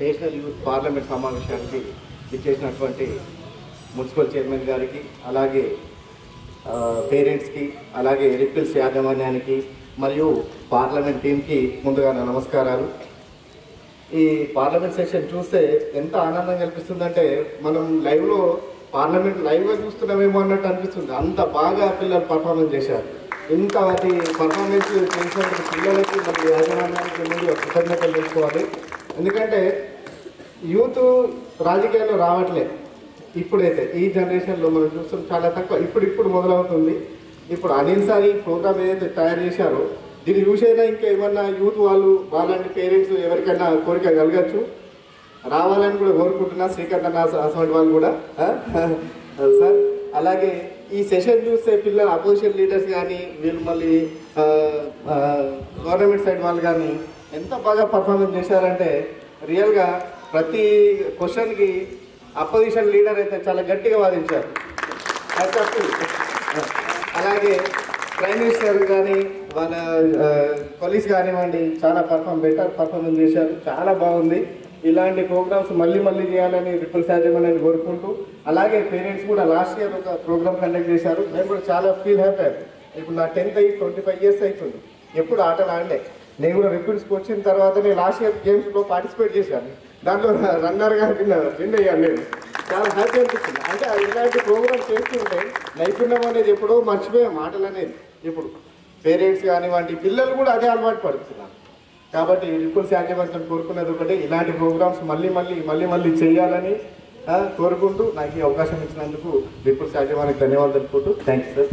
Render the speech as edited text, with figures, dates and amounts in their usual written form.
National youth parliament సమావేశానికి ఇచ్చేసినటువంటి municipal chairman గారికి, అలాగే పేరెంట్స్కి, అలాగే రిపిల్స్ యాజమాన్యానికి మరియు పార్లమెంట్ టీంకి ముందుగా నా నమస్కారాలు. ఈ పార్లమెంట్ సెషన్ చూస్తే ఎంత ఆనందం కల్పిస్తుందంటే మనం పార్లమెంట్ లైవ్గా చూస్తున్నామేమో అన్నట్టు అనిపిస్తుంది. అంత బాగా పిల్లలు పర్ఫార్మెన్స్ చేశారు. ఇంత అది పర్ఫార్మెన్స్ చేసినప్పుడు పిల్లలకి మరియు యాజమాన్యానికి ముందు కృతజ్ఞతలు తెలుసుకోవాలి. ఎందుకంటే యూత్ రాజకీయాల్లో రావట్లేదు. ఇప్పుడైతే ఈ జనరేషన్లో మనం చూస్తాం చాలా తక్కువ. ఇప్పుడు మొదలవుతుంది. ఇప్పుడు అనిల్ సార్ ఈ ప్రోగ్రామ్ ఏదైతే తయారు చేశారో దీన్ని చూసైనా ఇంకా ఏమన్నా యూత్ వాళ్ళంటి పేరెంట్స్ ఎవరికైనా కోరిక కలగచ్చు, రావాలని కూడా కోరుకుంటున్నా. శ్రీకాంత్ అన్న అసలు వాళ్ళు కూడా సార్. అలాగే ఈ సెషన్ చూస్తే పిల్లలు అపోజిషన్ లీడర్స్ కానీ వీళ్ళు మళ్ళీ గవర్నమెంట్ సైడ్ వాళ్ళు కానీ ఎంత బాగా పర్ఫార్మెన్స్ చేశారంటే రియల్గా ప్రతి క్వశ్చన్కి అపోజిషన్ లీడర్ అయితే చాలా గట్టిగా వాదించారు. అలాగే ప్రైమ్ మినిస్టర్ కానీ వాళ్ళ కొలీగ్స్ కానివ్వండి చాలా బెటర్ పర్ఫార్మెన్స్ చేశారు. చాలా బాగుంది. ఇలాంటి ప్రోగ్రామ్స్ మళ్ళీ చేయాలని రిపుల్స్ యాజమాన్యాన్ని కోరుకుంటూ, అలాగే పేరెంట్స్ కూడా లాస్ట్ ఇయర్ ఒక ప్రోగ్రామ్ కండక్ట్ చేశారు. నేను కూడా చాలా ఫీల్ హ్యాపీ. ఇప్పుడు నా 10th అయ్యి 25 years అవుతుంది. ఎప్పుడు ఆటలు ఆడలే. నేను కూడా రిపుల్స్కి వచ్చిన తర్వాత నేను లాస్ట్ ఇయర్ గేమ్స్లో పార్టిసిపేట్ చేశాను. దాంట్లో రన్నర్గా విన్ అయ్యాను. నేను చాలా హ్యాపీ అనిపిస్తుంది. అంటే ఇలాంటి ప్రోగ్రామ్ చేస్తుంటే నైపుణ్యం అనేది ఎప్పుడో మర్చిపోయాం ఆటలు అనేది. ఇప్పుడు పేరెంట్స్ కానివ్వండి పిల్లలు కూడా అదే అలవాటు పడుతున్నారు. కాబట్టి రిపుల్స్ యాజమాన్యం కోరుకునేది ఒకటే, ఇలాంటి ప్రోగ్రామ్స్ మళ్ళీ చేయాలని కోరుకుంటూ నాకు ఈ అవకాశం ఇచ్చినందుకు రిపుల్స్ యాజమాన్యానికి ధన్యవాదాలు తెలుపుకుంటూ థ్యాంక్ యూ సార్.